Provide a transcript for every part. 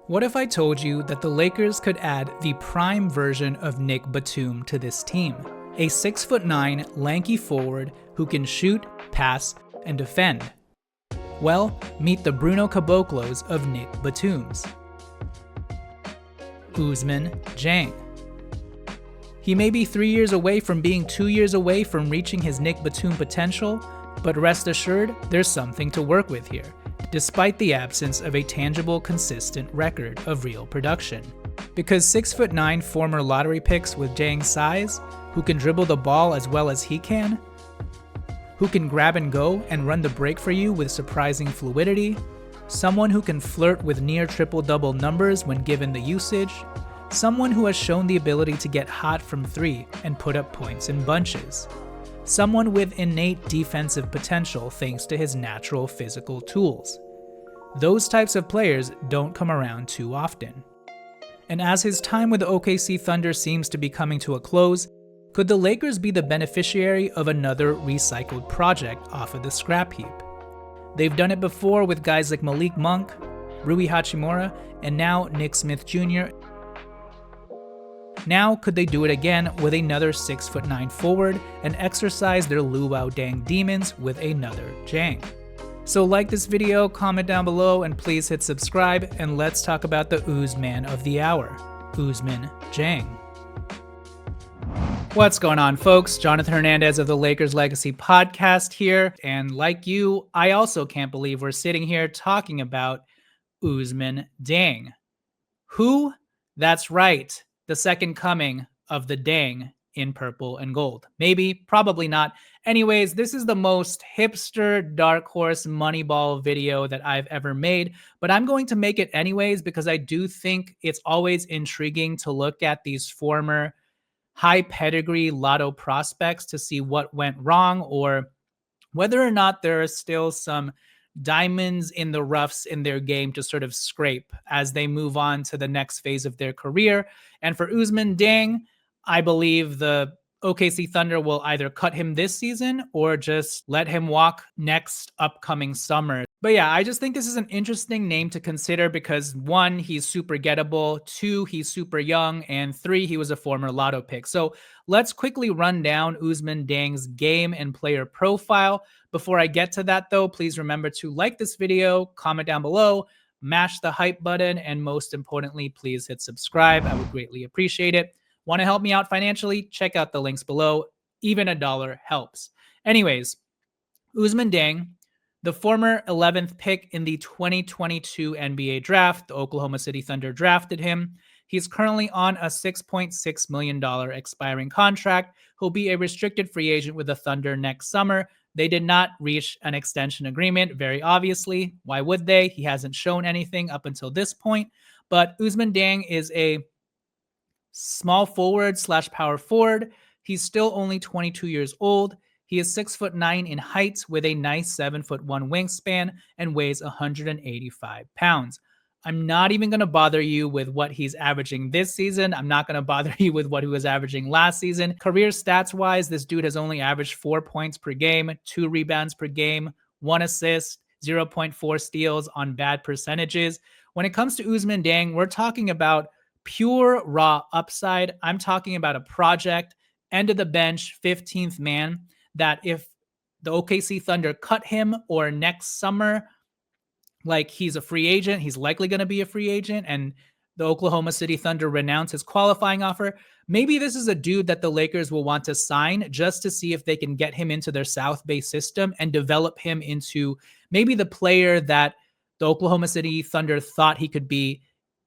What if I told you that the Lakers could add the prime version of Nick Batum to this team? A 6'9" lanky forward who can shoot, pass, and defend. Well, meet the Bruno Caboclos of Nick Batums. Ousmane Dieng. He may be 3 years away from being 2 years away from reaching his Nick Batum potential, but rest assured, there's something to work with here, despite the absence of a tangible, consistent record of real production. Because 6'9" former lottery picks with Dieng's size, who can dribble the ball as well as he can, who can grab and go and run the break for you with surprising fluidity, someone who can flirt with near triple-double numbers when given the usage, someone who has shown the ability to get hot from three and put up points in bunches, someone with innate defensive potential thanks to his natural physical tools. Those types of players don't come around too often. And as his time with the OKC Thunder seems to be coming to a close, could the Lakers be the beneficiary of another recycled project off of the scrap heap? They've done it before with guys like Malik Monk, Rui Hachimura, and now Nick Smith Jr. Now, could they do it again with another 6'9" forward and exercise their Luau Dang demons with another Dieng? So like this video, comment down below, and please hit subscribe, and let's talk about the Ousmane of the hour, Ousmane Dieng. What's going on, folks? Jonathan Hernandez of the Lakers Legacy Podcast here, and like you, I also can't believe we're sitting here talking about Ousmane Dieng. Who? That's right. The second coming of the Dieng in purple and gold. Maybe, probably not. Anyways, this is the most hipster, dark horse, Moneyball video that I've ever made, but I'm going to make it anyways because I do think it's always intriguing to look at these former high pedigree lotto prospects to see what went wrong or whether or not there are still some diamonds in the roughs in their game to sort of scrape as they move on to the next phase of their career. And for Ousmane Dieng, I believe the OKC Thunder will either cut him this season or just let him walk next upcoming summer. But yeah, I just think this is an interesting name to consider because 1, he's super gettable, 2, he's super young, and 3, he was a former lotto pick. So let's quickly run down Ousmane Dieng's game and player profile. Before I get to that though, please remember to like this video, comment down below, mash the hype button, and most importantly, please hit subscribe. I would greatly appreciate it. Want to help me out financially? Check out the links below. Even $1 helps. Anyways, Ousmane Dieng, the former 11th pick in the 2022 NBA draft, the Oklahoma City Thunder drafted him. He's currently on a $6.6 million expiring contract. He'll be a restricted free agent with the Thunder next summer. They did not reach an extension agreement, very obviously. Why would they? He hasn't shown anything up until this point. But Ousmane Dieng is a small forward / power forward. He's still only 22 years old. He is 6'9" in height with a nice 7'1" wingspan and weighs 185 pounds. I'm not even going to bother you with what he's averaging this season. I'm not going to bother you with what he was averaging last season. Career stats-wise, this dude has only averaged 4 points per game, 2 rebounds per game, 1 assist, 0.4 steals on bad percentages. When it comes to Ousmane Dieng, we're talking about pure raw upside. I'm talking about a project, end of the bench, 15th man, that if the OKC Thunder cut him or next summer, like he's a free agent, he's likely going to be a free agent, and the Oklahoma City Thunder renounce his qualifying offer, maybe this is a dude that the Lakers will want to sign just to see if they can get him into their South Bay system and develop him into maybe the player that the Oklahoma City Thunder thought he could be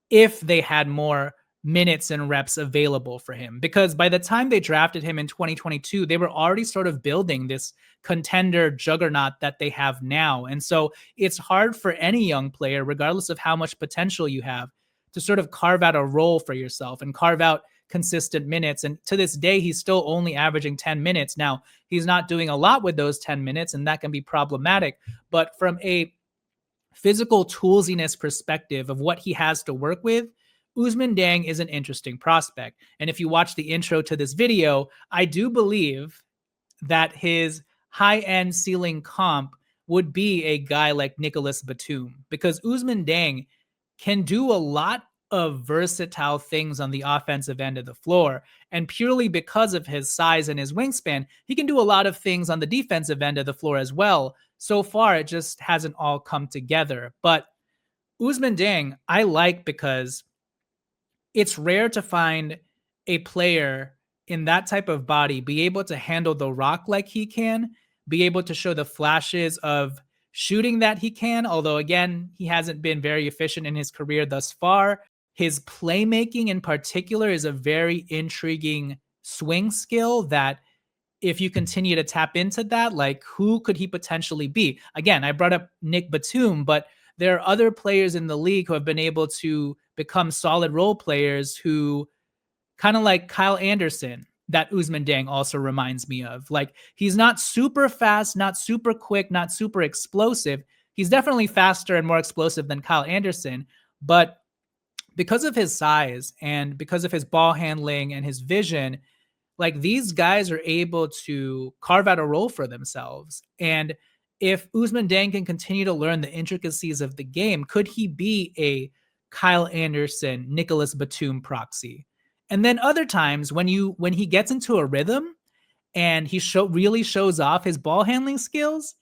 if they had more minutes and reps available for him. Because by the time they drafted him in 2022, they were already sort of building this contender juggernaut that they have now. And so it's hard for any young player, regardless of how much potential you have, to sort of carve out a role for yourself and carve out consistent minutes. And to this day, he's still only averaging 10 minutes. Now, he's not doing a lot with those 10 minutes, and that can be problematic. But from a physical toolsiness perspective of what he has to work with, Ousmane Dieng is an interesting prospect. And if you watch the intro to this video, I do believe that his high-end ceiling comp would be a guy like Nicholas Batum, because Ousmane Dieng can do a lot of versatile things on the offensive end of the floor. And purely because of his size and his wingspan, he can do a lot of things on the defensive end of the floor as well. So far, it just hasn't all come together. But Ousmane Dieng, I like because it's rare to find a player in that type of body be able to handle the rock like he can, be able to show the flashes of shooting that he can, although again, he hasn't been very efficient in his career thus far. His playmaking in particular is a very intriguing swing skill that if you continue to tap into that, like who could he potentially be? Again, I brought up Nick Batum, but there are other players in the league who have been able to become solid role players who kind of like Kyle Anderson that Ousmane Dieng also reminds me of. Like he's not super fast, not super quick, not super explosive. He's definitely faster and more explosive than Kyle Anderson, but because of his size and because of his ball handling and his vision, like these guys are able to carve out a role for themselves. And if Ousmane Dieng can continue to learn the intricacies of the game, could he be a Kyle Anderson, Nicholas Batum proxy? And then other times when he gets into a rhythm and he really shows off his ball handling skills,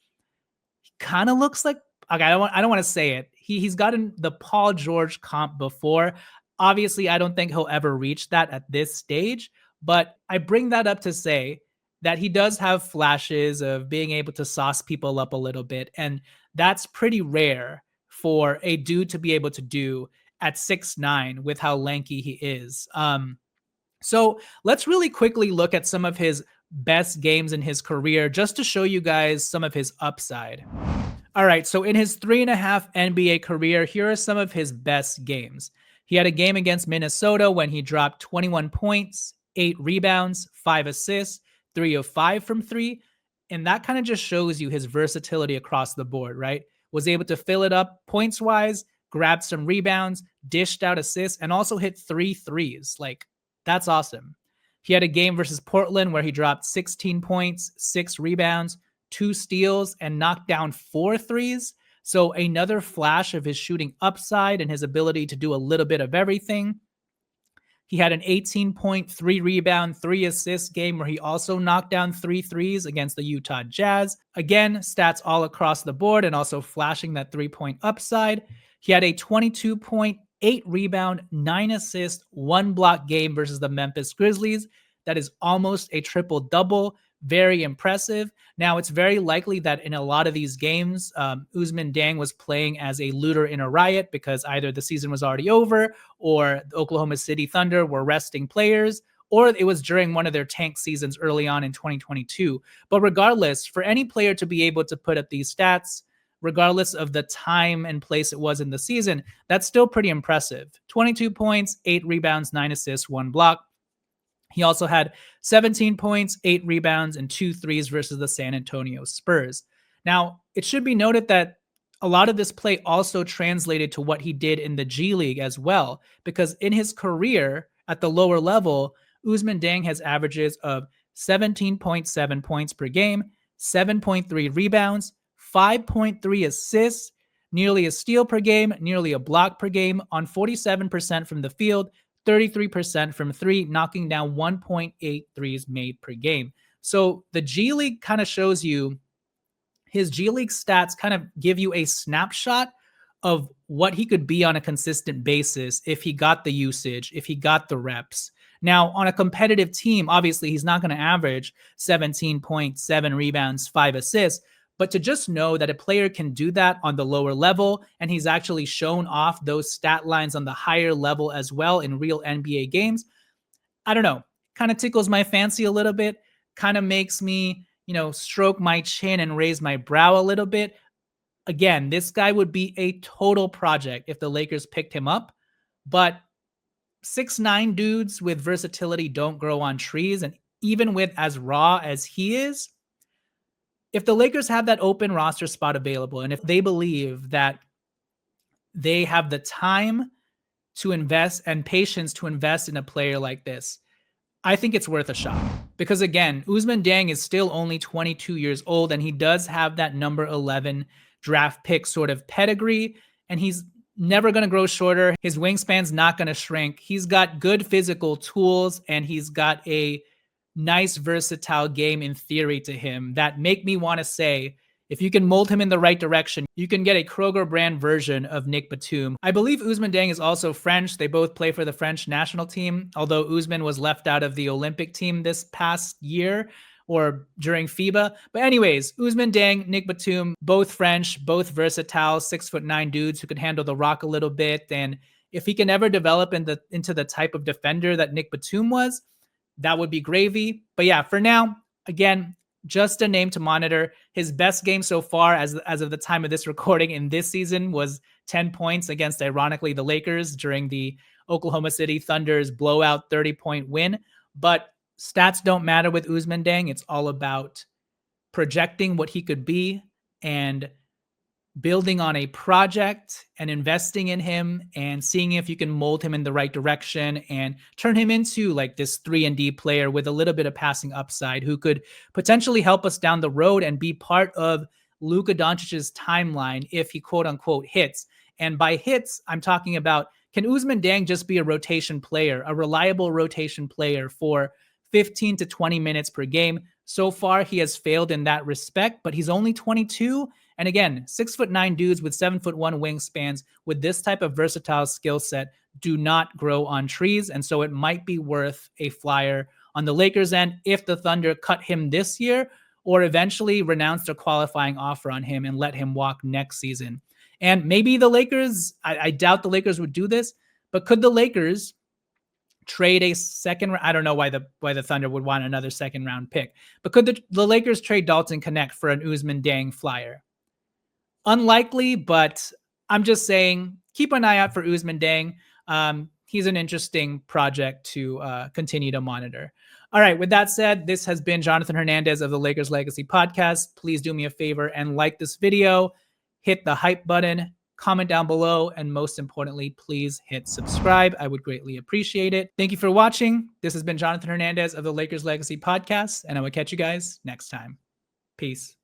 kind of looks like, okay, I don't want to say it. He's gotten the Paul George comp before. Obviously, I don't think he'll ever reach that at this stage, but I bring that up to say that he does have flashes of being able to sauce people up a little bit, and that's pretty rare for a dude to be able to do at 6'9" with how lanky he is. So let's really quickly look at some of his best games in his career just to show you guys some of his upside. All right, so in his 3.5 NBA career, here are some of his best games. He had a game against Minnesota when he dropped 21 points, 8 rebounds, 5 assists, 3 of 5 from 3. And that kind of just shows you his versatility across the board, right? Was able to fill it up points wise, grabbed some rebounds, dished out assists, and also hit 3 threes. Like, that's awesome. He had a game versus Portland where he dropped 16 points, 6 rebounds, 2 steals, and knocked down 4 threes. So another flash of his shooting upside and his ability to do a little bit of everything. He had an 18-point, 3 rebound, 3 assist game where he also knocked down 3 threes against the Utah Jazz. Again, stats all across the board and also flashing that 3-point upside. He had a 22-point, 8 rebound, 9 assist, 1 block game versus the Memphis Grizzlies. That is almost a triple-double. Very impressive. Now, it's very likely that in a lot of these games, Ousmane Dieng was playing as a looter in a riot because either the season was already over or the Oklahoma City Thunder were resting players, or it was during one of their tank seasons early on in 2022. But regardless, for any player to be able to put up these stats, regardless of the time and place it was in the season, that's still pretty impressive. 22 points, 8 rebounds, 9 assists, 1 block. He also had 17 points, 8 rebounds, and 2 threes versus the San Antonio Spurs. Now, it should be noted that a lot of this play also translated to what he did in the G League as well, because in his career at the lower level, Ousmane Dieng has averages of 17.7 points per game, 7.3 rebounds, 5.3 assists, nearly a steal per game, nearly a block per game on 47% from the field, 33% from 3, knocking down 1.8 threes made per game. So the G League kind of shows you, his G League stats kind of give you a snapshot of what he could be on a consistent basis if he got the usage, if he got the reps. Now, on a competitive team, obviously he's not going to average 17 points, 7 rebounds, 5 assists, but to just know that a player can do that on the lower level, and he's actually shown off those stat lines on the higher level as well in real NBA games, I don't know, kind of tickles my fancy a little bit, kind of makes me, stroke my chin and raise my brow a little bit. Again, this guy would be a total project if the Lakers picked him up, but 6'9" dudes with versatility don't grow on trees, and even with as raw as he is, if the Lakers have that open roster spot available, and if they believe that they have the time to invest and patience to invest in a player like this, I think it's worth a shot. Because again, Ousmane Dieng is still only 22 years old, and he does have that number 11 draft pick sort of pedigree, and he's never going to grow shorter. His wingspan's not going to shrink. He's got good physical tools, and he's got a nice, versatile game in theory to him that make me want to say, if you can mold him in the right direction, you can get a Kroger brand version of Nick Batum. I believe Ousmane Dieng is also French. They both play for the French national team, although Ousmane was left out of the Olympic team this past year or during FIBA. But anyways, Ousmane Dieng, Nick Batum, both French, both versatile, 6'9" dudes who could handle the rock a little bit. And if he can ever develop into the type of defender that Nick Batum was, that would be gravy. But yeah, for now, again, just a name to monitor. His best game so far, as of the time of this recording in this season, was 10 points against, ironically, the Lakers during the Oklahoma City Thunder's blowout 30-point win. But stats don't matter with Ousmane Dieng. It's all about projecting what he could be and building on a project and investing in him and seeing if you can mold him in the right direction and turn him into like this 3-and-D player with a little bit of passing upside who could potentially help us down the road and be part of Luka Doncic's timeline if he quote unquote hits. And by hits, I'm talking about, can Ousmane Dieng just be a rotation player, a reliable rotation player for 15 to 20 minutes per game? So far, he has failed in that respect, but he's only 22. And again, 6'9" dudes with 7'1" wingspans with this type of versatile skill set do not grow on trees. And so it might be worth a flyer on the Lakers end if the Thunder cut him this year or eventually renounced a qualifying offer on him and let him walk next season. And maybe the Lakers, I doubt the Lakers would do this, but could the Lakers trade a second? I don't know why the Thunder would want another second round pick, but could the Lakers trade Dalton Knecht for an Ousmane Dieng flyer? Unlikely, but I'm just saying, keep an eye out for Ousmane Dieng. He's an interesting project to continue to monitor. All right, with that said, this has been Jonathan Hernandez of the Lakers Legacy Podcast. Please do me a favor and like this video, hit the hype button, comment down below, and most importantly, please hit subscribe. I would greatly appreciate it. Thank you for watching. This has been Jonathan Hernandez of the Lakers Legacy Podcast, and I will catch you guys next time. Peace.